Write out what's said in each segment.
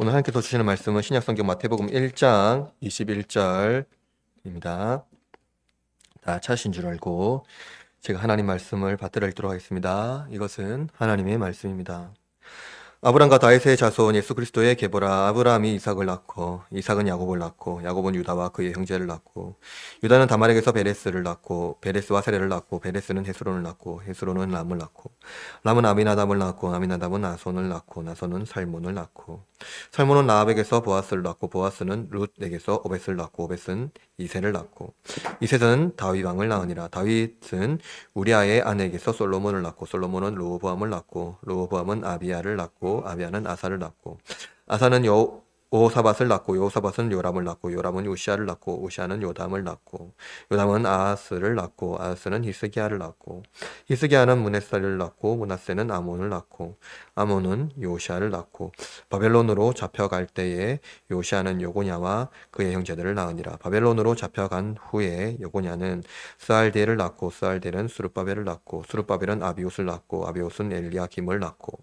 오늘 하나님께서 주시는 말씀은 신약성경 마태복음 1장 21절입니다. 다 찾으신 줄 알고 제가 하나님 말씀을 받들어 읽도록 하겠습니다. 이것은 하나님의 말씀입니다. 아브람과 다윗의 자손 예수 그리스도의 계보라. 아브라함이 이삭을 낳고 이삭은 야곱을 낳고 야곱은 유다와 그의 형제를 낳고 유다는 다말에게서 베레스를 낳고 베레스와 세레를 낳고 베레스는 헤스론을 낳고 헤스론은 람을 낳고 람은 아미나답을 낳고 아미나답은 나손을 낳고 나손은 살몬을 낳고 살몬은 라합에게서 보아스를 낳고 보아스는 룻에게서 오벳을 낳고 오벳은 이셋을 낳고 이셋은 다윗 왕을 낳으니라. 다윗은 우리아의 아내에게서 솔로몬을 낳고 솔로몬은 르호보암을 낳고 르호보암은 아비야를 낳고 아비야는 아사를 낳고 아사는 여호사밧을 낳고 여호사밧은 요람을 낳고 요람은 우시아를 낳고 우시아는 요담을 낳고 요담은 아하스를 낳고 아하스는 히스기야를 낳고 히스기야는 므낫세를 낳고 므낫세는 아몬을 낳고 아몬은 요시아를 낳고 바벨론으로 잡혀갈 때에 요시아는 요고냐와 그의 형제들을 낳으니라. 바벨론으로 잡혀간 후에 요고냐는 스알디엘을 낳고 스알디엘은 수룹바벨을 낳고 수룹바벨은 아비옷을 낳고 아비옷은 엘리야김을 낳고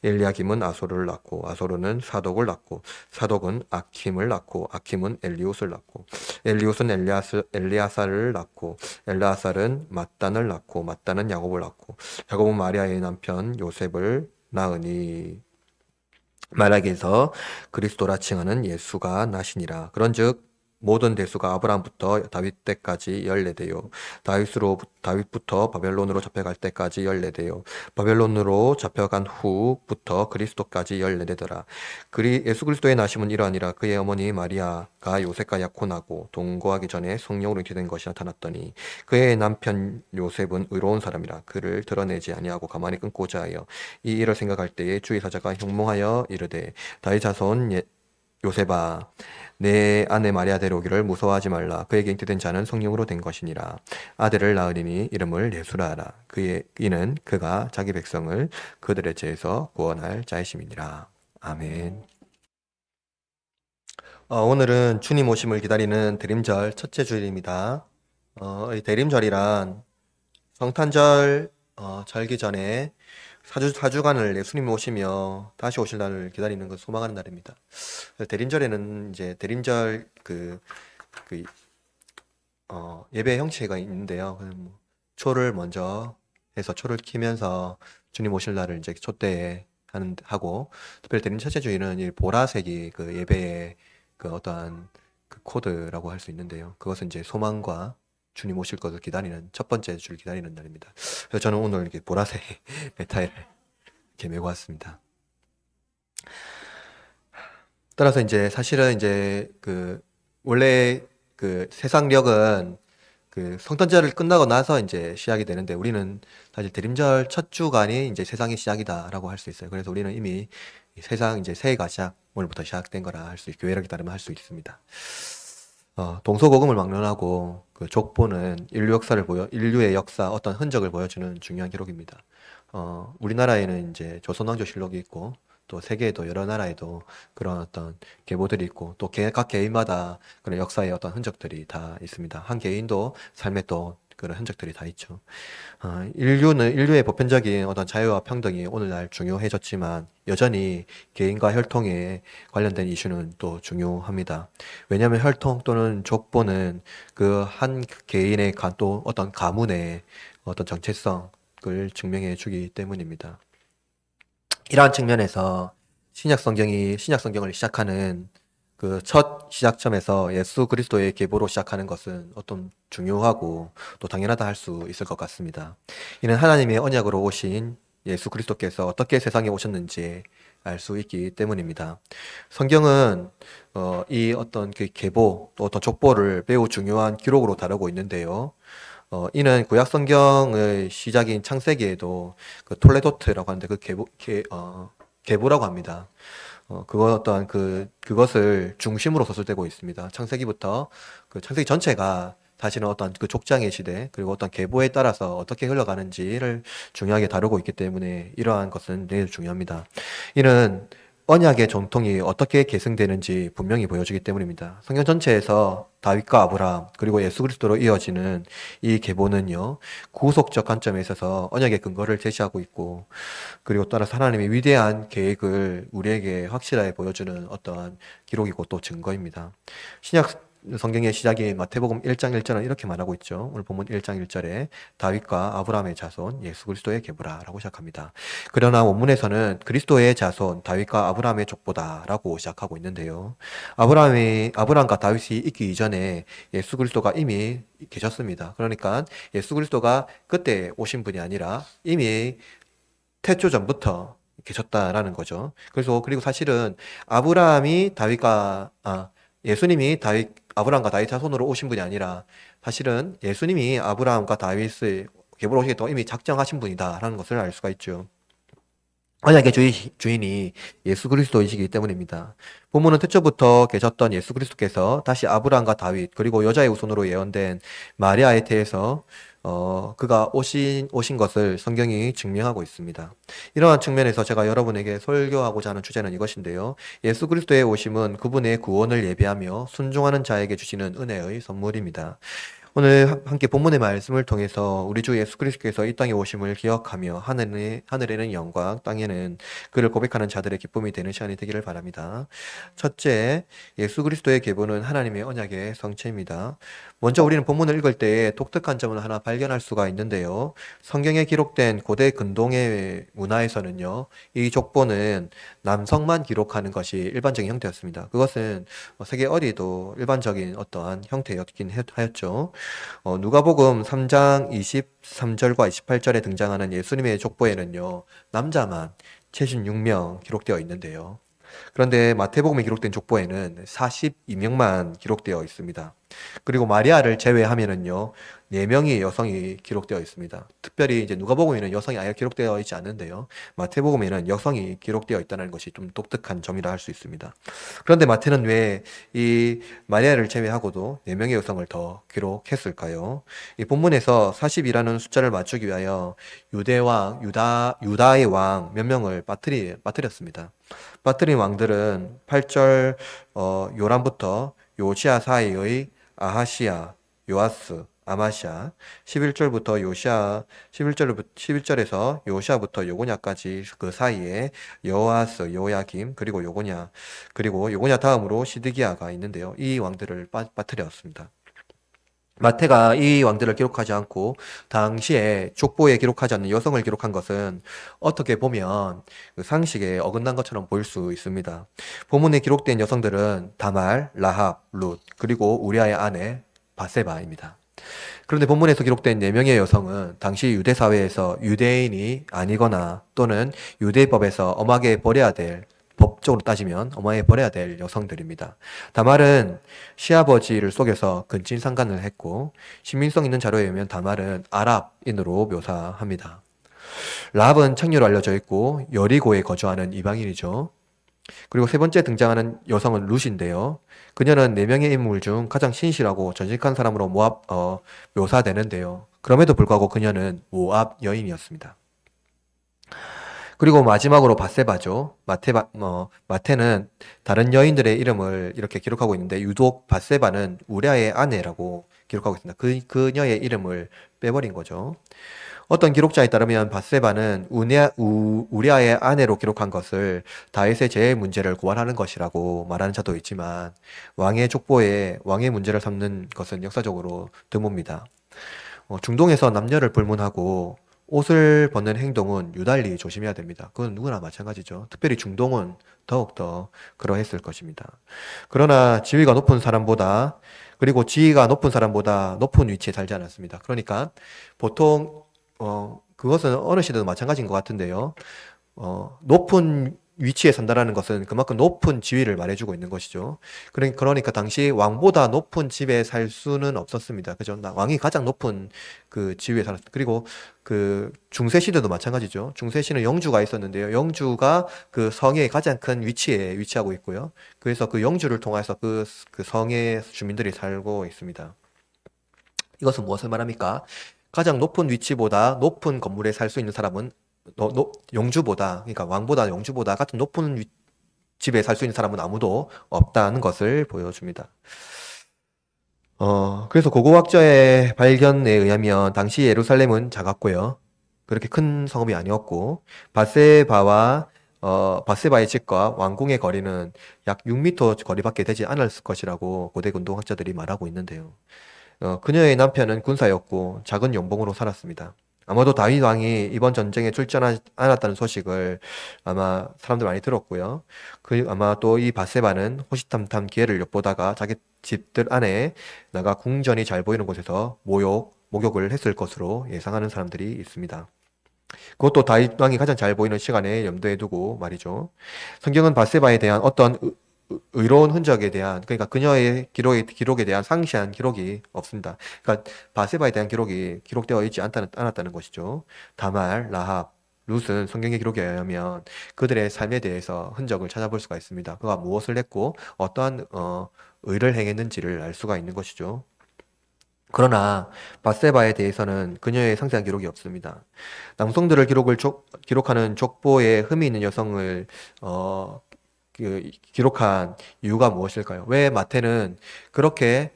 엘리야김은 아소르를 낳고 아소르는 사독을 낳고 사독은 아킴을 낳고 아킴은 엘리옷을 낳고 엘리옷은 엘리아사를 낳고 엘리아살은 mat단을 낳고 mat단은 야곱을 낳고 야곱은 마리아의 남편 요셉을 낳으니 말라기에서 그리스도라 칭하는 예수가 나시니라. 그런즉 모든 대수가 아브라함부터 다윗 때까지 14대요. 다윗부터 바벨론으로 잡혀갈 때까지 14대요. 바벨론으로 잡혀간 후부터 그리스도까지 14대더라. 예수 그리스도의 나심은 이러하니라. 그의 어머니 마리아가 요셉과 약혼하고 동거하기 전에 성령으로 인기된 것이 나타났더니 그의 남편 요셉은 의로운 사람이라 그를 드러내지 아니하고 가만히 끊고자 하여 이 일을 생각할 때에 주의 사자가 형몽하여 이르되 다윗 자손 요셉아 내 아내 마리아 데려오기를 무서워하지 말라. 그에게 잉태된 자는 성령으로 된 것이니라. 아들을 낳으리니 이름을 예수라 하라. 이는 그가 자기 백성을 그들의 죄에서 구원할 자이심이니라. 아멘. 오늘은 주님 오심을 기다리는 대림절 첫째 주일입니다. 이 대림절이란 성탄절 절기 전에 4주간을 예수님이 오시며 다시 오실 날을 기다리는 걸 소망하는 날입니다. 대림절에는 이제 대림절 예배 형체가 있는데요. 뭐 초를 먼저 해서 초를 키면서 주님 오실 날을 이제 촛대에 하고, 특별히 대림 첫째 주일은 이 보라색이 그 예배의 그 어떠한 그 코드라고 할 수 있는데요. 그것은 이제 소망과 주님 오실 것을 기다리는 첫 번째 주를 기다리는 날입니다. 그래서 저는 오늘 이렇게 보라색 넥타이를 이렇게 메고 왔습니다. 따라서 이제 사실은 이제 원래 세상력은 성탄절을 끝나고 나서 이제 시작이 되는데, 우리는 사실 대림절 첫 주간이 이제 세상의 시작이다라고 할 수 있어요. 그래서 우리는 이미 세상 이제 새해가 오늘부터 시작된 거라 할 수 있고, 교회를 따르면 할 수 있습니다. 동서고금을 막론하고 그 족보는 인류의 역사, 어떤 흔적을 보여주는 중요한 기록입니다. 우리나라에는 이제 조선왕조실록이 있고, 또 세계에도 여러 나라에도 그런 어떤 계보들이 있고, 또 각 개인마다 그런 역사의 어떤 흔적들이 다 있습니다. 한 개인도 삶에 또 그런 흔적들이 다 있죠. 인류의 보편적인 어떤 자유와 평등이 오늘날 중요해졌지만, 여전히 개인과 혈통에 관련된 이슈는 또 중요합니다. 왜냐하면 혈통 또는 족보는 그 한 개인의 또 어떤 가문의 어떤 정체성을 증명해 주기 때문입니다. 이러한 측면에서 신약 성경을 시작하는 그 첫 시작점에서 예수 그리스도의 계보로 시작하는 것은 어떤 중요하고 또 당연하다 할 수 있을 것 같습니다. 이는 하나님의 언약으로 오신 예수 그리스도께서 어떻게 세상에 오셨는지 알 수 있기 때문입니다. 성경은 이 어떤 그 계보 또 어떤 족보를 매우 중요한 기록으로 다루고 있는데요. 이는 구약 성경의 시작인 창세기에도 그 톨레도트라고 하는데 계보라고 합니다. 그것을 중심으로 서술되고 있습니다. 창세기부터 창세기 전체가 사실은 어떤 그 족장의 시대, 그리고 어떤 계보에 따라서 어떻게 흘러가는지를 중요하게 다루고 있기 때문에 이러한 것은 매우 중요합니다. 이는 언약의 전통이 어떻게 계승되는지 분명히 보여주기 때문입니다. 성경 전체에서 다윗과 아브라함 그리고 예수 그리스도로 이어지는 이 계보는요, 구속적 관점에 있어서 언약의 근거를 제시하고 있고, 그리고 따라서 하나님의 위대한 계획을 우리에게 확실하게 보여주는 어떠한 기록이고 또 증거입니다. 신약 성경의 시작이 마태복음 1장 1절은 이렇게 말하고 있죠. 오늘 본문 1장 1절에 다윗과 아브라함의 자손 예수 그리스도의 계보라라고 시작합니다. 그러나 원문에서는 그리스도의 자손 다윗과 아브라함의 족보다라고 시작하고 있는데요. 아브라함과 다윗이 있기 이전에 예수 그리스도가 이미 계셨습니다. 그러니까 예수 그리스도가 그때 오신 분이 아니라 이미 태초 전부터 계셨다라는 거죠. 그리고 사실은 아브라함이 예수님이 아브라함과 다윗 자손으로 오신 분이 아니라 사실은 예수님이 아브라함과 다윗의 계보로 오시겠다고 이미 작정하신 분이다라는 것을 알 수가 있죠. 언약의 주인이 예수 그리스도이시기 때문입니다. 본문은 태초부터 계셨던 예수 그리스도께서 다시 아브라함과 다윗 그리고 여자의 후손으로 예언된 마리아에 대해서 그가 오신 것을 성경이 증명하고 있습니다. 이러한 측면에서 제가 여러분에게 설교하고자 하는 주제는 이것인데요. 예수 그리스도의 오심은 그분의 구원을 예비하며 순종하는 자에게 주시는 은혜의 선물입니다. 오늘 함께 본문의 말씀을 통해서 우리 주 예수 그리스도께서 이 땅에 오심을 기억하며 하늘에는 영광, 땅에는 그를 고백하는 자들의 기쁨이 되는 시간이 되기를 바랍니다. 첫째, 예수 그리스도의 계보는 하나님의 언약의 성체입니다. 먼저 우리는 본문을 읽을 때에 독특한 점을 하나 발견할 수가 있는데요. 성경에 기록된 고대 근동의 문화에서는요, 이 족보는 남성만 기록하는 것이 일반적인 형태였습니다. 그것은 세계 어디도 일반적인 어떠한 형태였긴 하였죠. 누가복음 3장 23절과 28절에 등장하는 예수님의 족보에는요, 남자만 76명 기록되어 있는데요. 그런데 마태복음에 기록된 족보에는 42명만 기록되어 있습니다. 그리고 마리아를 제외하면은요, 4명의 여성이 기록되어 있습니다. 특별히 이제 누가복음에는 여성이 아예 기록되어 있지 않는데요. 마태복음에는 여성이 기록되어 있다는 것이 좀 독특한 점이라 할 수 있습니다. 그런데 마태는 왜 이 마리아를 제외하고도 4명의 여성을 더 기록했을까요? 이 본문에서 40이라는 숫자를 맞추기 위하여 유다의 왕 몇 명을 빠뜨렸습니다. 빠뜨린 왕들은 8절 요람부터 요시아 사이의 아하시야, 요아스, 아마시아, 11절부터 요시아, 11절에서 요시아부터 요고냐까지 그 사이에 여호아스, 요야김, 그리고 요고냐 다음으로 시드기야가 있는데요. 이 왕들을 빠뜨렸습니다. 마태가 이 왕들을 기록하지 않고 당시에 족보에 기록하지 않는 여성을 기록한 것은 어떻게 보면 그 상식에 어긋난 것처럼 보일 수 있습니다. 본문에 기록된 여성들은 다말, 라합, 룻, 그리고 우리아의 아내 바세바입니다. 그런데 본문에서 기록된 4명의 여성은 당시 유대 사회에서 유대인이 아니거나 또는 유대법에서 법적으로 따지면 엄하게 버려야 될 여성들입니다. 다말은 시아버지를 속여서 근친상간을 했고, 신빙성 있는 자료에 의하면 다말은 아랍인으로 묘사합니다. 라합은 창녀로 알려져 있고 여리고에 거주하는 이방인이죠. 그리고 세 번째 등장하는 여성은 룻인데요. 그녀는 4명의 인물 중 가장 신실하고 전직한 사람으로 묘사되는데요. 그럼에도 불구하고 그녀는 모압 여인이었습니다. 그리고 마지막으로 바세바죠. 마태는 다른 여인들의 이름을 이렇게 기록하고 있는데 유독 바세바는 우리아의 아내라고 기록하고 있습니다. 그녀의 이름을 빼버린 거죠. 어떤 기록자에 따르면 바세바는 우리아의 아내로 기록한 것을 다윗의 죄의 문제를 고발하는 것이라고 말하는 자도 있지만 왕의 족보에 왕의 문제를 삼는 것은 역사적으로 드뭅니다. 중동에서 남녀를 불문하고 옷을 벗는 행동은 유달리 조심해야 됩니다. 그건 누구나 마찬가지죠. 특별히 중동은 더욱더 그러했을 것입니다. 그러나 지위가 높은 사람보다 높은 위치에 살지 않았습니다. 그러니까 보통 그것은 어느 시대도 마찬가지인 것 같은데요. 높은 위치에 산다라는 것은 그만큼 높은 지위를 말해주고 있는 것이죠. 그러니까 당시 왕보다 높은 집에 살 수는 없었습니다. 그죠? 왕이 가장 높은 그 지위에 살았습니다. 그리고 그 중세시대도 마찬가지죠. 중세시는 영주가 있었는데요. 영주가 그 성의 가장 큰 위치에 위치하고 있고요. 그래서 그 영주를 통해서 그 성의 주민들이 살고 있습니다. 이것은 무엇을 말합니까? 가장 높은 위치보다 높은 건물에 살 수 있는 사람은 영주보다, 그러니까 왕보다 영주보다 같은 높은 집에 살 수 있는 사람은 아무도 없다는 것을 보여줍니다. 그래서 고고학자의 발견에 의하면 당시 예루살렘은 작았고요. 그렇게 큰 성읍이 아니었고, 바세바의 집과 왕궁의 거리는 약 6m 거리밖에 되지 않았을 것이라고 고대 운동학자들이 말하고 있는데요. 그녀의 남편은 군사였고 작은 연봉으로 살았습니다. 아마도 다윗 왕이 이번 전쟁에 출전하지 않았다는 소식을 아마 사람들 많이 들었고요. 아마 또 이 바세바는 호시탐탐 기회를 엿보다가 자기 집들 안에 나가 궁전이 잘 보이는 곳에서 목욕을 했을 것으로 예상하는 사람들이 있습니다. 그것도 다윗 왕이 가장 잘 보이는 시간에 염두에 두고 말이죠. 성경은 바세바에 대한 어떤 의로운 흔적에 대한, 그러니까 그녀의 기록에 대한 상세한 기록이 없습니다. 그러니까 바세바에 대한 기록이 기록되어 있지 않았다는 것이죠. 다말, 라합, 룻은 성경의 기록에 의하면 그들의 삶에 대해서 흔적을 찾아볼 수가 있습니다. 그가 무엇을 했고 어떠한 의를 행했는지를 알 수가 있는 것이죠. 그러나 바세바에 대해서는 그녀의 상세한 기록이 없습니다. 남성들을 기록하는 족보에 흠이 있는 여성을 기록한 이유가 무엇일까요? 왜 마태는 그렇게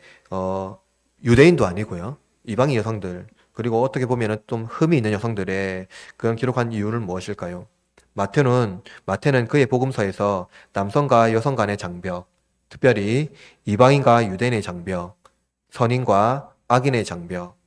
유대인도 아니고요. 이방인 여성들, 그리고 어떻게 보면은 좀 흠이 있는 여성들의 그런 기록한 이유는 무엇일까요? 마태는 그의 복음서에서 남성과 여성 간의 장벽, 특별히 이방인과 유대인의 장벽, 선인과 악인의 장벽,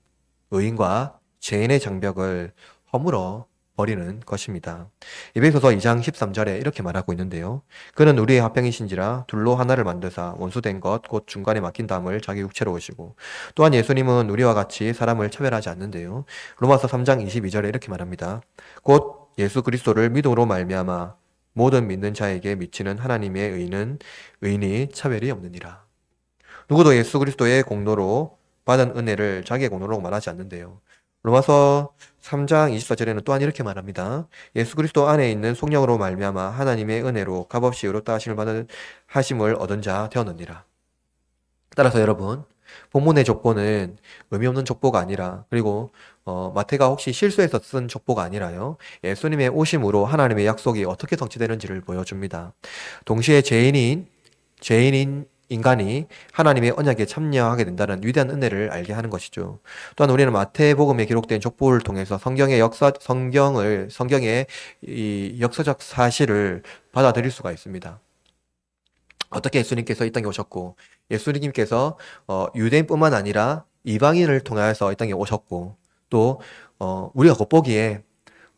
의인과 죄인의 장벽을 허물어 버리는 것입니다. 에베소서 2장 13절에 이렇게 말하고 있는데요. 그는 우리의 화평이신지라 둘로 하나를 만드사 원수된 것 곧 중간에 막힌 담을 자기 육체로 오시고, 또한 예수님은 우리와 같이 사람을 차별하지 않는데요. 로마서 3장 22절에 이렇게 말합니다. 곧 예수 그리스도를 믿음으로 말미암아 모든 믿는 자에게 미치는 하나님의 의인이 차별이 없느니라. 누구도 예수 그리스도의 공로로 받은 은혜를 자기의 공로로 말하지 않는데요. 로마서 3장 24절에는 또한 이렇게 말합니다. 예수 그리스도 안에 있는 속령으로 말미암아 하나님의 은혜로 값없이 의롭다 하심을 얻은 자 되었느니라. 따라서 여러분, 본문의 족보는 의미 없는 족보가 아니라, 그리고 마태가 혹시 실수해서 쓴 족보가 아니라요, 예수님의 오심으로 하나님의 약속이 어떻게 성취되는지를 보여줍니다. 동시에 죄인인 인간이 하나님의 언약에 참여하게 된다는 위대한 은혜를 알게 하는 것이죠. 또한 우리는 마태복음에 기록된 족보를 통해서 성경의 이 역사적 사실을 받아들일 수가 있습니다. 어떻게 예수님께서 이 땅에 오셨고, 예수님께서 유대인뿐만 아니라 이방인을 통하여서 이 땅에 오셨고, 또 우리가 겉보기에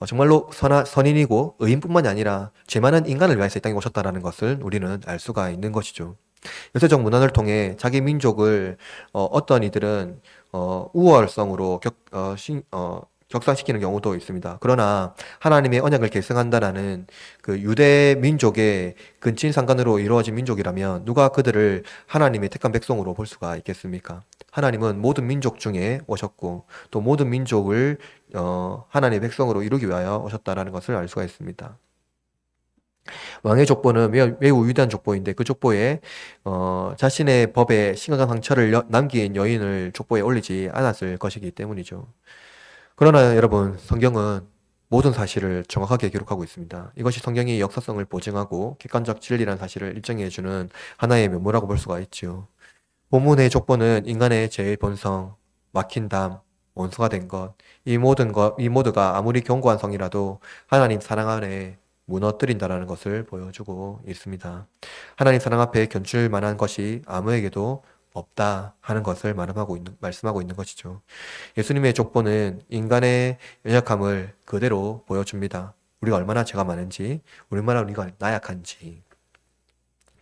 정말로 선인이고 의인뿐만이 아니라 죄 많은 인간을 위해서 이 땅에 오셨다라는 것을 우리는 알 수가 있는 것이죠. 역사적 문헌을 통해 자기 민족을 어떤 이들은 우월성으로 격상시키는 경우도 있습니다. 그러나 하나님의 언약을 계승한다라는 그 유대 민족의 근친상간으로 이루어진 민족이라면 누가 그들을 하나님의 택한 백성으로 볼 수가 있겠습니까? 하나님은 모든 민족 중에 오셨고 또 모든 민족을 하나님의 백성으로 이루기 위하여 오셨다라는 것을 알 수가 있습니다. 왕의 족보는 매우 위대한 족보인데 그 족보에 자신의 법에 심각한 상처를 남긴 여인을 족보에 올리지 않았을 것이기 때문이죠. 그러나 여러분, 성경은 모든 사실을 정확하게 기록하고 있습니다. 이것이 성경의 역사성을 보증하고 객관적 진리라는 사실을 입증해주는 하나의 면모라고 볼 수가 있죠. 본문의 족보는 인간의 제일 본성, 막힌 담, 원수가 된 것, 이 모두가 아무리 견고한 성이라도 하나님 사랑 아래 무너뜨린다라는 것을 보여주고 있습니다. 하나님 사랑 앞에 견줄 만한 것이 아무에게도 없다 하는 것을 말씀하고 있는 것이죠. 예수님의 족보는 인간의 연약함을 그대로 보여줍니다. 우리가 얼마나 죄가 많은지, 얼마나 우리가 나약한지,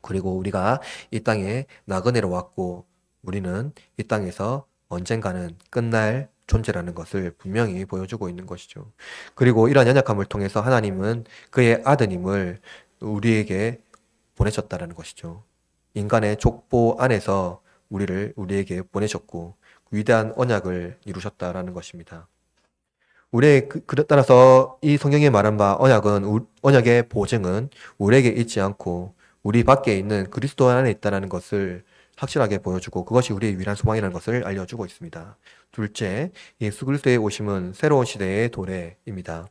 그리고 우리가 이 땅에 나그네로 왔고 우리는 이 땅에서 언젠가는 끝날 존재라는 것을 분명히 보여주고 있는 것이죠. 그리고 이러한 연약함을 통해서 하나님은 그의 아드님을 우리에게 보내셨다는 것이죠. 인간의 족보 안에서 우리에게 보내셨고 위대한 언약을 이루셨다라는 것입니다. 따라서 이 성경에 말한 바 언약의 보증은 우리에게 있지 않고 우리 밖에 있는 그리스도 안에 있다는 것을 확실하게 보여주고 그것이 우리의 유일한 소망이라는 것을 알려주고 있습니다. 둘째, 예수 그리스도의 오심은 새로운 시대의 도래입니다.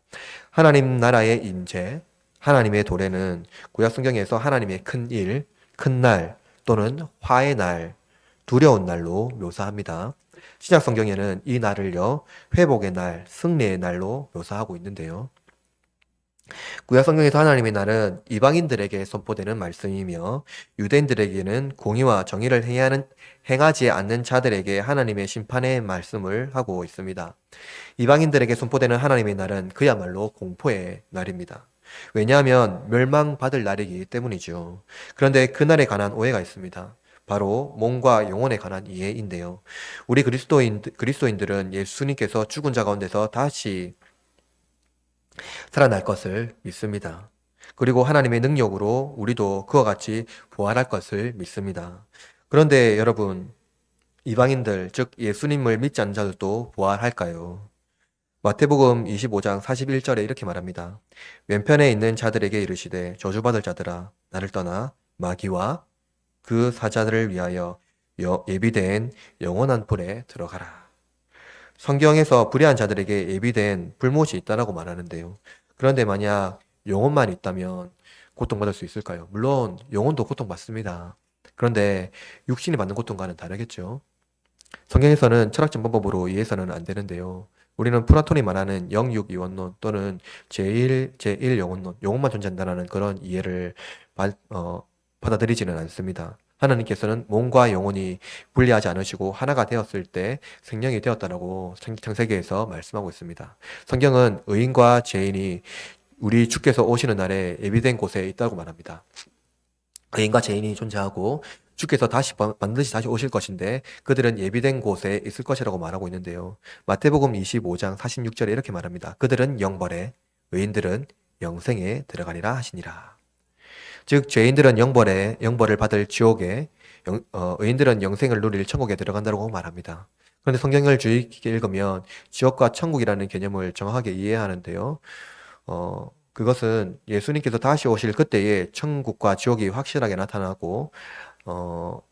하나님 나라의 임재, 하나님의 도래는 구약 성경에서 하나님의 큰 일, 큰 날 또는 화의 날, 두려운 날로 묘사합니다. 신약 성경에는 이 날을요, 회복의 날, 승리의 날로 묘사하고 있는데요. 구약 성경에서 하나님의 날은 이방인들에게 선포되는 말씀이며 유대인들에게는 공의와 정의를 행하지 않는 자들에게 하나님의 심판의 말씀을 하고 있습니다. 이방인들에게 선포되는 하나님의 날은 그야말로 공포의 날입니다. 왜냐하면 멸망받을 날이기 때문이죠. 그런데 그 날에 관한 오해가 있습니다. 바로 몸과 영혼에 관한 이해인데요. 우리 그리스도인들은 예수님께서 죽은 자 가운데서 다시 살아날 것을 믿습니다. 그리고 하나님의 능력으로 우리도 그와 같이 부활할 것을 믿습니다. 그런데 여러분, 이방인들, 즉 예수님을 믿지 않는 자들도 부활할까요? 마태복음 25장 41절에 이렇게 말합니다. 왼편에 있는 자들에게 이르시되 저주받을 자들아 나를 떠나 마귀와 그 사자들을 위하여 예비된 영원한 불에 들어가라. 성경에서 불의한 자들에게 예비된 불못이 있다라고 말하는데요. 그런데 만약 영혼만 있다면 고통받을 수 있을까요? 물론 영혼도 고통받습니다. 그런데 육신이 받는 고통과는 다르겠죠. 성경에서는 철학적 방법으로 이해해서는 안 되는데요. 우리는 플라톤이 말하는 영육이원론 또는 제1 영혼론, 영혼만 존재한다는 그런 이해를 받아들이지는 않습니다. 하나님께서는 몸과 영혼이 분리하지 않으시고 하나가 되었을 때 생명이 되었다라고 창세기에서 말씀하고 있습니다. 성경은 의인과 죄인이 우리 주께서 오시는 날에 예비된 곳에 있다고 말합니다. 의인과 죄인이 존재하고 주께서 반드시 다시 오실 것인데 그들은 예비된 곳에 있을 것이라고 말하고 있는데요. 마태복음 25장 46절에 이렇게 말합니다. 그들은 영벌에, 의인들은 영생에 들어가리라 하시니라. 즉 죄인들은 영벌을 받을 지옥에, 의인들은 영생을 누릴 천국에 들어간다고 말합니다. 그런데 성경을 주의 깊게 읽으면 지옥과 천국이라는 개념을 정확하게 이해하는데요. 그것은 예수님께서 다시 오실 그때에 천국과 지옥이 확실하게 나타나고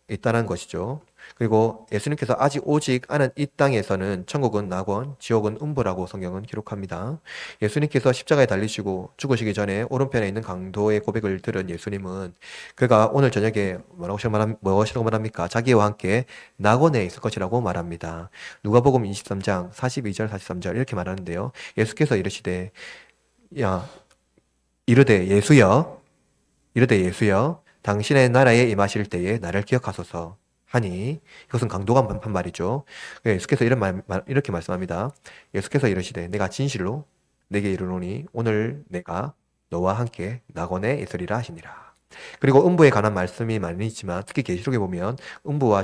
있다는 것이죠. 그리고 예수님께서 아직 오직 않은 이 땅에서는 천국은 낙원, 지옥은 음부라고 성경은 기록합니다. 예수님께서 십자가에 달리시고 죽으시기 전에 오른편에 있는 강도의 고백을 들은 예수님은 그가 오늘 저녁에 무엇이라고 말합니까? 자기와 함께 낙원에 있을 것이라고 말합니다. 누가복음 23장 42절 43절 이렇게 말하는데요. 예수께서 이르시되 이르되 예수여 당신의 나라에 임하실 때에 나를 기억하소서 하니 이것은 강도가 한 말이죠. 예수께서 이렇게 말씀합니다. 예수께서 이르시되 내가 진실로 내게 이르노니 오늘 내가 너와 함께 낙원에 있으리라 하시니라. 그리고 음부에 관한 말씀이 많이 있지만 특히 계시록에 보면 음부와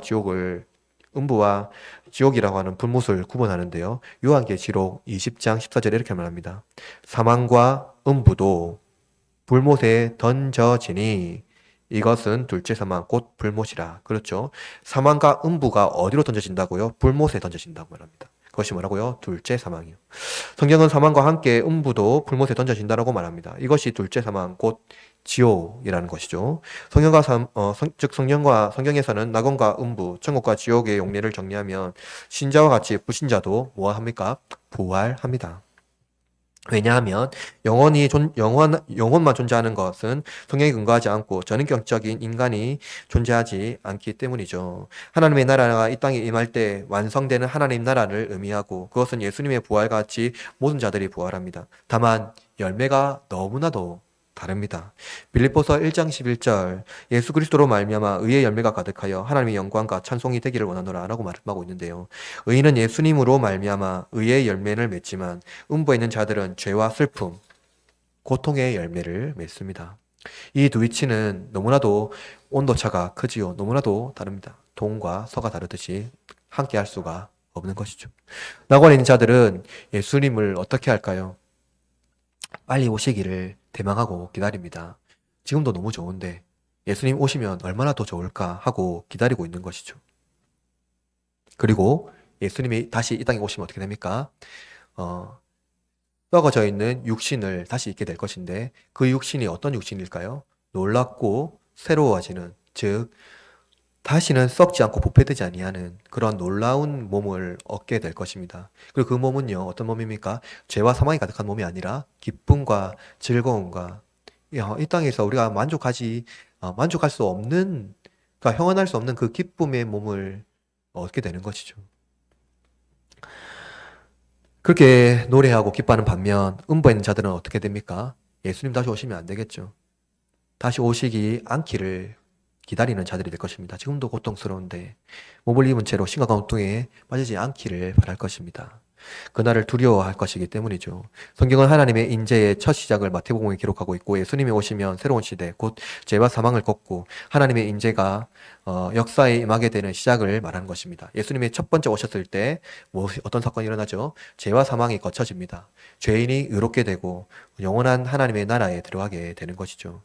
지옥이라고 하는 불못을 구분하는데요. 요한계시록 20장 14절에 이렇게 말합니다. 사망과 음부도 불못에 던져지니 이것은 둘째 사망 곧 불못이라. 그렇죠. 사망과 음부가 어디로 던져진다고요? 불못에 던져진다고 말합니다. 그것이 뭐라고요? 둘째 사망이요. 성경은 사망과 함께 음부도 불못에 던져진다라고 말합니다. 이것이 둘째 사망 곧 지옥이라는 것이죠. 성경에서는 낙원과 음부, 천국과 지옥의 용례를 정리하면 신자와 같이 불신자도 뭐합니까? 부활합니다. 왜냐하면 영혼만 존재하는 것은 성경에 근거하지 않고 전인격적인 인간이 존재하지 않기 때문이죠. 하나님의 나라가 이 땅에 임할 때 완성되는 하나님 나라를 의미하고 그것은 예수님의 부활같이 모든 자들이 부활합니다. 다만 열매가 너무나도 다릅니다. 빌립보서 1장 11절 예수 그리스도로 말미암아 의의 열매가 가득하여 하나님의 영광과 찬송이 되기를 원하노라 라고 말씀하고 있는데요. 의인은 예수님으로 말미암아 의의 열매를 맺지만 음부에 있는 자들은 죄와 슬픔, 고통의 열매를 맺습니다. 이 두 위치는 너무나도 온도차가 크지요. 너무나도 다릅니다. 동과 서가 다르듯이 함께 할 수가 없는 것이죠. 낙원에 있는 자들은 예수님을 어떻게 할까요? 빨리 오시기를 대망하고 기다립니다. 지금도 너무 좋은데 예수님 오시면 얼마나 더 좋을까 하고 기다리고 있는 것이죠. 그리고 예수님이 다시 이 땅에 오시면 어떻게 됩니까? 썩어져 있는 육신을 다시 입게 될 것인데 그 육신이 어떤 육신일까요? 놀랍고 새로워지는, 즉 다시는 썩지 않고 부패되지 아니하는 그런 놀라운 몸을 얻게 될 것입니다. 그리고 그 몸은요, 어떤 몸입니까? 죄와 사망이 가득한 몸이 아니라 기쁨과 즐거움과 이 땅에서 우리가 만족할 수 없는, 그러니까 형언할 수 없는 그 기쁨의 몸을 얻게 되는 것이죠. 그렇게 노래하고 기뻐하는 반면 음부에 있는 자들은 어떻게 됩니까? 예수님 다시 오시면 안 되겠죠. 다시 오시기 않기를 기다리는 자들이 될 것입니다. 지금도 고통스러운데 몸을 입은 채로 심각한 고통에 빠지지 않기를 바랄 것입니다. 그날을 두려워할 것이기 때문이죠. 성경은 하나님의 인재의 첫 시작을 마태복음에 기록하고 있고, 예수님이 오시면 새로운 시대, 곧 죄와 사망을 걷고 하나님의 인재가 역사에 임하게 되는 시작을 말하는 것입니다. 예수님이 첫 번째 오셨을 때 어떤 사건이 일어나죠? 죄와 사망이 거쳐집니다. 죄인이 의롭게 되고 영원한 하나님의 나라에 들어가게 되는 것이죠.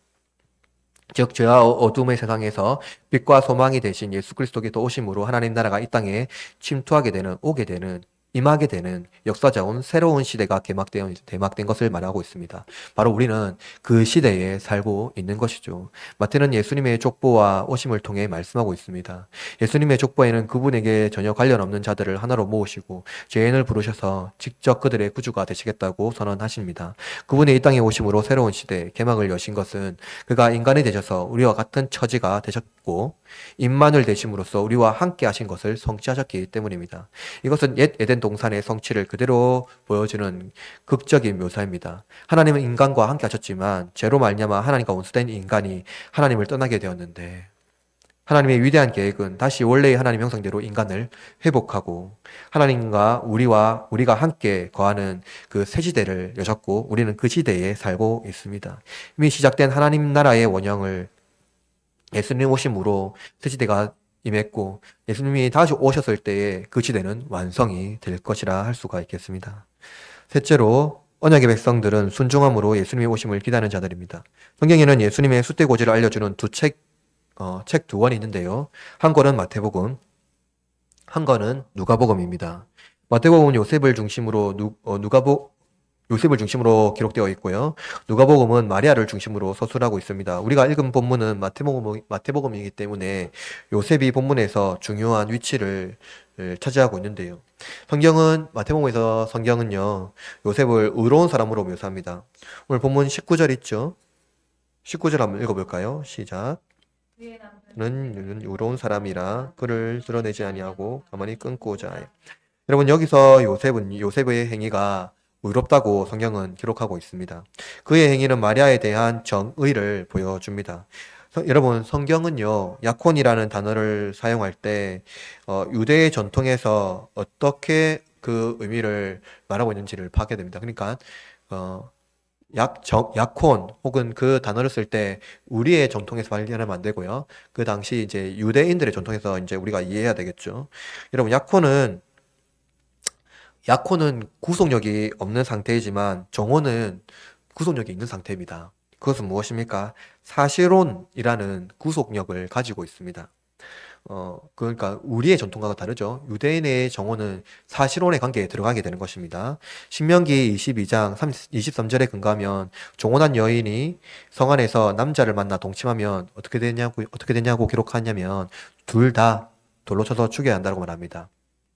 즉 죄와 어둠의 세상에서 빛과 소망이 되신 예수 그리스도께서 오심으로 하나님 나라가 이 땅에 침투하게 되는, 오게 되는, 임하게 되는 역사자운 새로운 시대가 개막된 것을 말하고 있습니다. 바로 우리는 그 시대에 살고 있는 것이죠. 마태는 예수님의 족보와 오심을 통해 말씀하고 있습니다. 예수님의 족보에는 그분에게 전혀 관련 없는 자들을 하나로 모으시고 죄인을 부르셔서 직접 그들의 구주가 되시겠다고 선언하십니다. 그분의 이 땅에 오심으로 새로운 시대, 개막을 여신 것은 그가 인간이 되셔서 우리와 같은 처지가 되셨고 임마누엘 되심으로써 우리와 함께 하신 것을 성취하셨기 때문입니다. 이것은 옛 에덴 동산의 성취를 그대로 보여주는 극적인 묘사입니다. 하나님은 인간과 함께 하셨지만 죄로 말미암아 하나님과 원수된 인간이 하나님을 떠나게 되었는데, 하나님의 위대한 계획은 다시 원래의 하나님 형상대로 인간을 회복하고 하나님과 우리가 함께 거하는 그 새 시대를 여셨고, 우리는 그 시대에 살고 있습니다. 이미 시작된 하나님 나라의 원형을 예수님 오심으로 새 시대가 임했고, 예수님이 다시 오셨을 때에 그 시대는 완성이 될 것이라 할 수가 있겠습니다. 셋째로, 언약의 백성들은 순종함으로 예수님의 오심을 기다리는 자들입니다. 성경에는 예수님의 숫대고지를 알려주는 책 두 권이 있는데요. 한 권은 마태복음, 한 권은 누가복음입니다. 마태복음은 요셉을 중심으로 기록되어 있고요. 누가복음은 마리아를 중심으로 서술하고 있습니다. 우리가 읽은 본문은 마태복음이기 때문에 요셉이 본문에서 중요한 위치를 차지하고 있는데요. 마태복음에서 성경은요, 요셉을 의로운 사람으로 묘사합니다. 오늘 본문 19절 있죠? 19절 한번 읽어볼까요? 시작. 는 의로운 사람이라 그를 드러내지 아니하고 가만히 끊고자 해. 여러분, 여기서 요셉의 행위가 의롭다고 성경은 기록하고 있습니다. 그의 행위는 마리아에 대한 정의를 보여줍니다. 여러분, 성경은요, 약혼이라는 단어를 사용할 때 유대의 전통에서 어떻게 그 의미를 말하고 있는지를 파악해야 됩니다. 그러니까 약혼 혹은 그 단어를 쓸 때 우리의 전통에서 발견하면 안 되고요. 그 당시 이제 유대인들의 전통에서 이제 우리가 이해해야 되겠죠. 여러분, 약혼은 구속력이 없는 상태이지만 정혼은 구속력이 있는 상태입니다. 그것은 무엇입니까? 사실혼이라는 구속력을 가지고 있습니다. 그러니까 우리의 전통과가 다르죠. 유대인의 정혼은 사실혼의 관계에 들어가게 되는 것입니다. 신명기 22장 23절에 근거하면 정혼한 여인이 성 안에서 남자를 만나 동침하면 어떻게 되냐고 기록하냐면 둘 다 돌로 쳐서 죽여야 한다고 말합니다.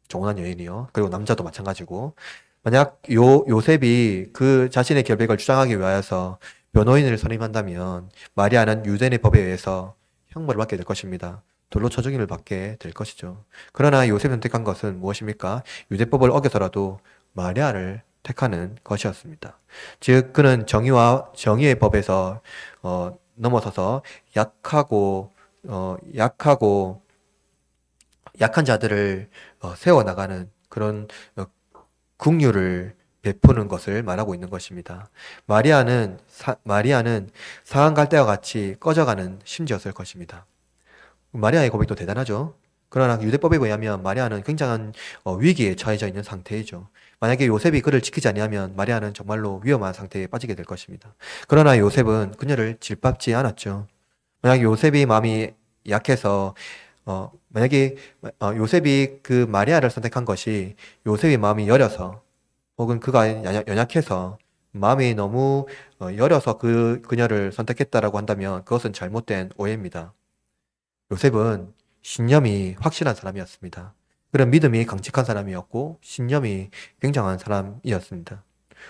정혼한 여인이요. 그리고 남자도 마찬가지고, 만약 요셉이 그 자신의 결백을 주장하기 위하여서 변호인을 선임한다면 마리아는 유대인의 법에 의해서 형벌을 받게 될 것입니다. 돌로 쳐 죽임을 받게 될 것이죠. 그러나 요셉이 선택한 것은 무엇입니까? 유대법을 어겨서라도 마리아를 택하는 것이었습니다. 즉 그는 정의의 법에서 넘어서서 약한 자들을 세워나가는 그런 긍휼을 베푸는 것을 말하고 있는 것입니다. 마리아는 상한 갈대와 같이 꺼져가는 심지였을 것입니다. 마리아의 고백도 대단하죠. 그러나 유대법에 의하면 마리아는 굉장한 위기에 처해져 있는 상태이죠. 만약에 요셉이 그를 지키지 아니하면 마리아는 정말로 위험한 상태에 빠지게 될 것입니다. 그러나 요셉은 그녀를 질밟지 않았죠. 만약에 요셉이 마음이 약해서 만약에 요셉이 그 마리아를 선택한 것이 요셉의 마음이 여려서 혹은 그가 연약해서 마음이 너무 여려서 그녀를 선택했다라고 한다면 그것은 잘못된 오해입니다. 요셉은 신념이 확실한 사람이었습니다. 그런 믿음이 강직한 사람이었고 신념이 굉장한 사람이었습니다.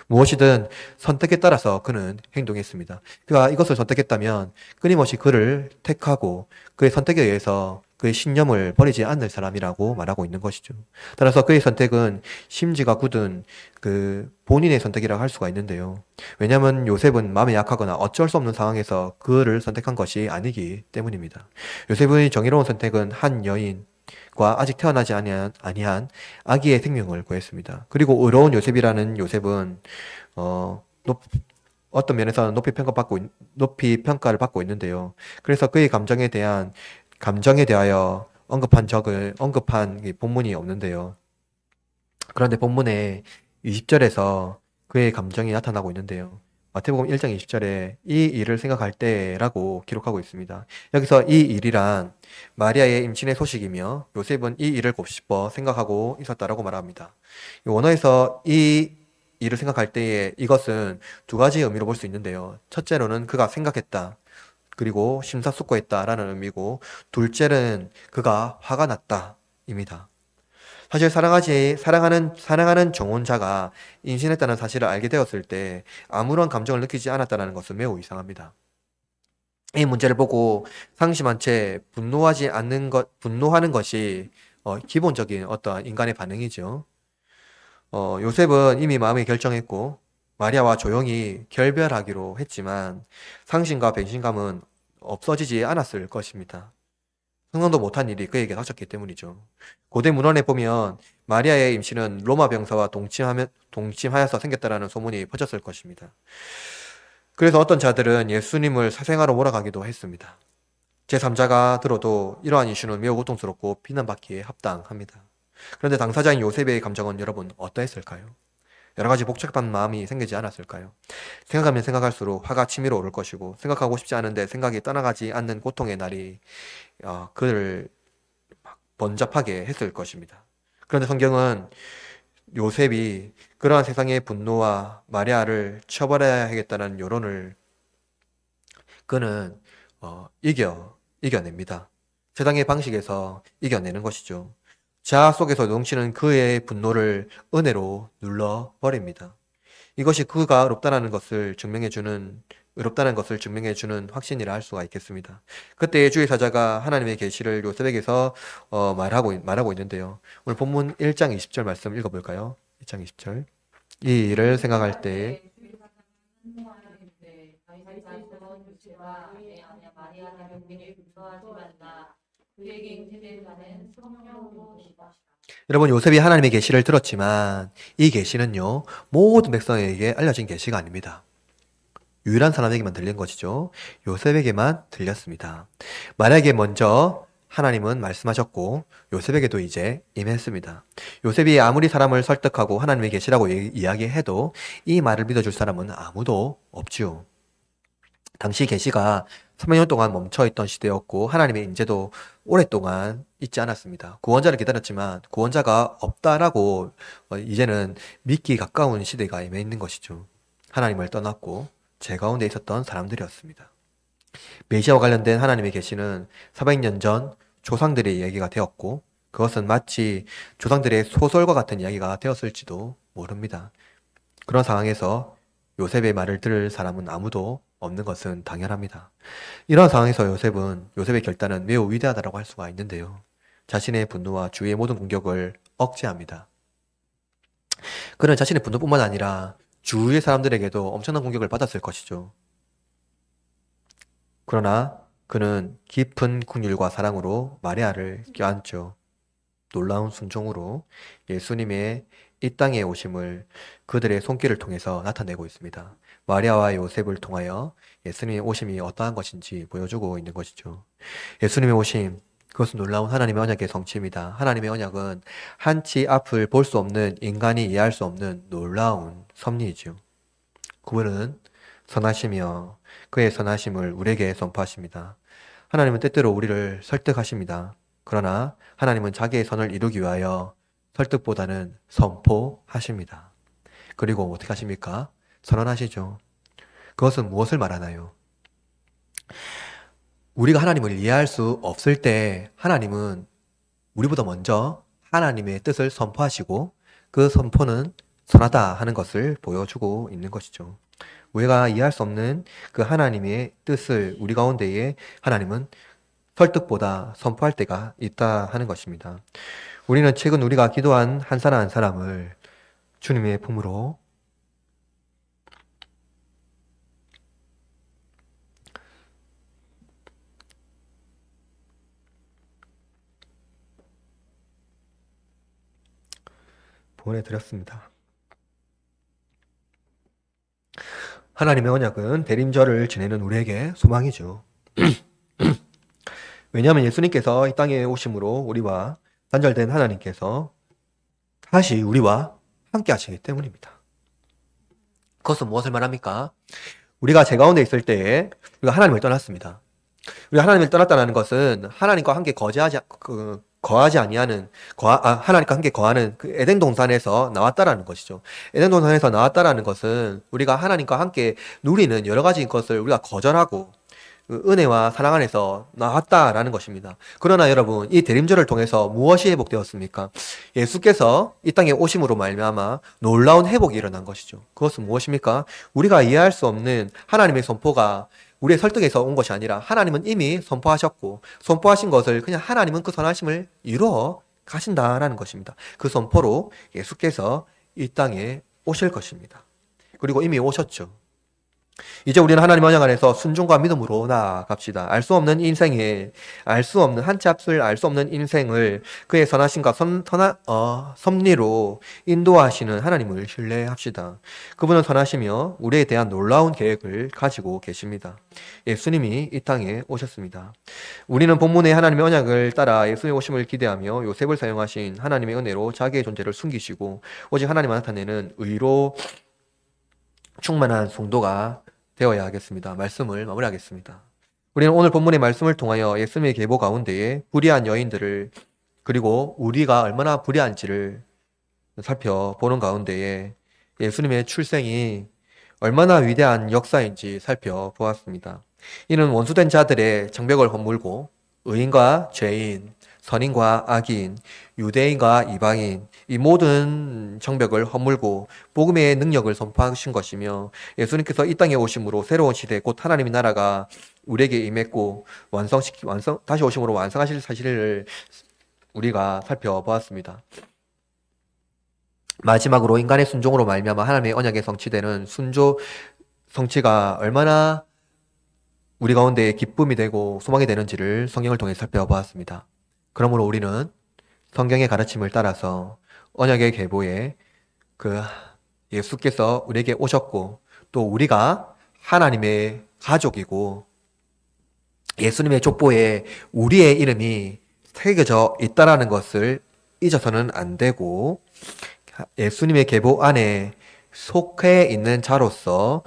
무엇이든 선택에 따라서 그는 행동했습니다. 그가 이것을 선택했다면 끊임없이 그를 택하고 그의 선택에 의해서 그의 신념을 버리지 않을 사람이라고 말하고 있는 것이죠. 따라서 그의 선택은 심지가 굳은 그 본인의 선택이라고 할 수가 있는데요. 왜냐하면 요셉은 마음이 약하거나 어쩔 수 없는 상황에서 그를 선택한 것이 아니기 때문입니다. 요셉의 정의로운 선택은 한 여인과 아직 태어나지 아니한 아기의 생명을 구했습니다. 그리고 의로운 요셉이라는 요셉은 어, 높, 어떤 면에서는 높이 평가를 받고 있는데요. 그래서 그의 감정에 대하여 언급한 이 본문이 없는데요. 그런데 본문의 20절에서 그의 감정이 나타나고 있는데요. 마태복음 1장 20절에 이 일을 생각할 때라고 기록하고 있습니다. 여기서 이 일이란 마리아의 임신의 소식이며 요셉은 이 일을 곱씹어 생각하고 있었다라고 말합니다. 원어에서 이 일을 생각할 때에 이것은 두 가지 의미로 볼 수 있는데요. 첫째로는 그가 생각했다. 그리고 심사숙고했다라는 의미고, 둘째는 그가 화가 났다입니다. 사실 사랑하는 정혼자가 임신했다는 사실을 알게 되었을 때 아무런 감정을 느끼지 않았다는 것은 매우 이상합니다. 이 문제를 보고 상심한 채 분노하는 것이 기본적인 어떤 인간의 반응이죠. 요셉은 이미 마음에 결정했고 마리아와 조용히 결별하기로 했지만 상심과 배신감은 없어지지 않았을 것입니다. 상상도 못한 일이 그에게 닥쳤기 때문이죠. 고대 문헌에 보면 마리아의 임신은 로마 병사와 동침하여서 생겼다라는 소문이 퍼졌을 것입니다. 그래서 어떤 자들은 예수님을 사생아로 몰아가기도 했습니다. 제3자가 들어도 이러한 이슈는 매우 고통스럽고 비난받기에 합당합니다. 그런데 당사자인 요셉의 감정은 여러분 어떠했을까요? 여러 가지 복잡한 마음이 생기지 않았을까요? 생각하면 생각할수록 화가 치밀어 오를 것이고 생각하고 싶지 않은데 생각이 떠나가지 않는 고통의 날이 그를 번잡하게 했을 것입니다. 그런데 성경은 요셉이 그러한 세상의 분노와 마리아를 쳐버려야 하겠다는 여론을 그는 이겨냅니다. 세상의 방식에서 이겨내는 것이죠. 자아 속에서 넘치는 그의 분노를 은혜로 눌러버립니다. 이것이 그가 의롭다는 것을 증명해주는 확신이라 할 수가 있겠습니다. 그때 주의 사자가 하나님의 계시를 요셉에게서 말하고 있는데요. 오늘 본문 1장 20절 말씀 읽어볼까요? 1장 20절. 이 일을 생각할 때 여러분, 요셉이 하나님의 계시를 들었지만 이 계시는요 모든 백성에게 알려진 계시가 아닙니다. 유일한 사람에게만 들린 것이죠. 요셉에게만 들렸습니다. 만약에 먼저 하나님은 말씀하셨고 요셉에게도 이제 임했습니다. 요셉이 아무리 사람을 설득하고 하나님의 계시라고 이야기해도 이 말을 믿어줄 사람은 아무도 없지요. 당시 계시가 300년 동안 멈춰있던 시대였고 하나님의 인재도 오랫동안 있지 않았습니다. 구원자를 기다렸지만 구원자가 없다라고 이제는 믿기 가까운 시대가 임해 있는 것이죠. 하나님을 떠났고 제 가운데 있었던 사람들이었습니다. 메시아와 관련된 하나님의 계시는 400년 전 조상들의 이야기가 되었고 그것은 마치 조상들의 소설과 같은 이야기가 되었을지도 모릅니다. 그런 상황에서 요셉의 말을 들을 사람은 아무도 없는 것은 당연합니다. 이런 상황에서 요셉의 결단은 매우 위대하다고 할 수가 있는데요. 자신의 분노와 주위의 모든 공격을 억제합니다. 그는 자신의 분노뿐만 아니라 주위의 사람들에게도 엄청난 공격을 받았을 것이죠. 그러나 그는 깊은 긍휼과 사랑으로 마리아를 껴안죠. 놀라운 순종으로 예수님의 이 땅에 오심을 그들의 손길을 통해서 나타내고 있습니다. 마리아와 요셉을 통하여 예수님의 오심이 어떠한 것인지 보여주고 있는 것이죠. 예수님의 오심, 그것은 놀라운 하나님의 언약의 성취입니다. 하나님의 언약은 한치 앞을 볼 수 없는, 인간이 이해할 수 없는 놀라운 섭리이죠. 그분은 선하시며 그의 선하심을 우리에게 선포하십니다. 하나님은 때때로 우리를 설득하십니다. 그러나 하나님은 자기의 선을 이루기 위하여 설득보다는 선포하십니다. 그리고 어떻게 하십니까? 선언하시죠. 그것은 무엇을 말하나요? 우리가 하나님을 이해할 수 없을 때 하나님은 우리보다 먼저 하나님의 뜻을 선포하시고 그 선포는 선하다 하는 것을 보여주고 있는 것이죠. 우리가 이해할 수 없는 그 하나님의 뜻을 우리 가운데에 하나님은 설득보다 선포할 때가 있다 하는 것입니다. 우리는 최근 우리가 기도한 한 사람 한 사람을 주님의 품으로 보내드렸습니다. 하나님의 언약은 대림절을 지내는 우리에게 소망이죠. 왜냐하면 예수님께서 이 땅에 오심으로 우리와 단절된 하나님께서 다시 우리와 함께 하시기 때문입니다. 그것은 무엇을 말합니까? 우리가 죄 가운데 있을 때에 우리가 하나님을 떠났습니다. 우리가 하나님을 떠났다는 것은 하나님과 함께 하나님과 함께 거하는 그 에덴 동산에서 나왔다라는 것이죠. 에덴 동산에서 나왔다라는 것은 우리가 하나님과 함께 누리는 여러 가지 것을 우리가 거절하고 그 은혜와 사랑 안에서 나왔다라는 것입니다. 그러나 여러분, 이 대림절을 통해서 무엇이 회복되었습니까? 예수께서 이 땅에 오심으로 말미암아 놀라운 회복이 일어난 것이죠. 그것은 무엇입니까? 우리가 이해할 수 없는 하나님의 선포가 우리의 설득에서 온 것이 아니라 하나님은 이미 선포하셨고 선포하신 것을 그냥 하나님은 그 선하심을 이루어 가신다라는 것입니다. 그 선포로 예수께서 이 땅에 오실 것입니다. 그리고 이미 오셨죠. 이제 우리는 하나님 언약 안에서 순종과 믿음으로 나아갑시다. 알 수 없는 인생에, 알 수 없는 한치 앞을 알 수 없는 인생을 그의 선하심과 섭리로 인도하시는 하나님을 신뢰합시다. 그분은 선하시며 우리에 대한 놀라운 계획을 가지고 계십니다. 예수님이 이 땅에 오셨습니다. 우리는 본문의 하나님의 언약을 따라 예수의 오심을 기대하며 요셉을 사용하신 하나님의 은혜로 자기의 존재를 숨기시고 오직 하나님만 나타내는 의로 충만한 성도가 되어야 하겠습니다. 말씀을 마무리하겠습니다. 우리는 오늘 본문의 말씀을 통하여 예수님의 계보 가운데에 불의한 여인들을 그리고 우리가 얼마나 불의한지를 살펴보는 가운데에 예수님의 출생이 얼마나 위대한 역사인지 살펴보았습니다. 이는 원수된 자들의 장벽을 허물고 의인과 죄인, 선인과 악인, 유대인과 이방인 이 모든 정벽을 허물고 복음의 능력을 선포하신 것이며 예수님께서 이 땅에 오심으로 새로운 시대 곧 하나님의 나라가 우리에게 임했고 다시 오심으로 완성하실 사실을 우리가 살펴보았습니다. 마지막으로 인간의 순종으로 말미암아 하나님의 언약에 성취되는 성취가 얼마나 우리 가운데 기쁨이 되고 소망이 되는지를 성경을 통해 살펴보았습니다. 그러므로 우리는 성경의 가르침을 따라서 언약의 계보에 그 예수께서 우리에게 오셨고 또 우리가 하나님의 가족이고 예수님의 족보에 우리의 이름이 새겨져 있다라는 것을 잊어서는 안 되고 예수님의 계보 안에 속해 있는 자로서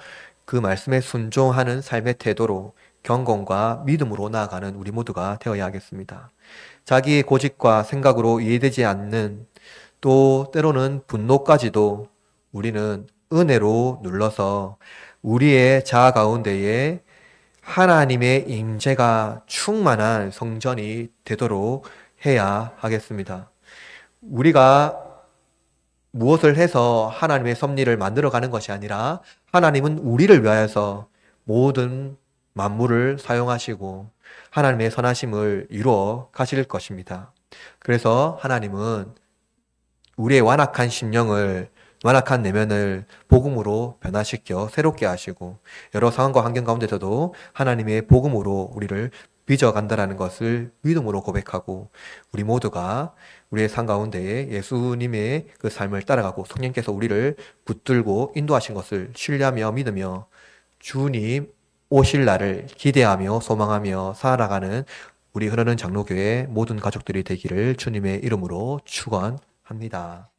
그 말씀에 순종하는 삶의 태도로 경건과 믿음으로 나아가는 우리 모두가 되어야 하겠습니다. 자기의 고집과 생각으로 이해되지 않는 또 때로는 분노까지도 우리는 은혜로 눌러서 우리의 자아 가운데에 하나님의 임재가 충만한 성전이 되도록 해야 하겠습니다. 우리가 무엇을 해서 하나님의 섭리를 만들어가는 것이 아니라 하나님은 우리를 위하여서 모든 만물을 사용하시고 하나님의 선하심을 이루어 가실 것입니다. 그래서 하나님은 우리의 완악한 심령을 완악한 내면을 복음으로 변화시켜 새롭게 하시고 여러 상황과 환경 가운데서도 하나님의 복음으로 우리를 빚어간다라는 것을 믿음으로 고백하고 우리 모두가 우리의 삶 가운데에 예수님의 그 삶을 따라가고 성령께서 우리를 붙들고 인도하신 것을 신뢰하며 믿으며 주님 오실 날을 기대하며 소망하며 살아가는 우리 흐르는 장로교회 모든 가족들이 되기를 주님의 이름으로 축원합니다.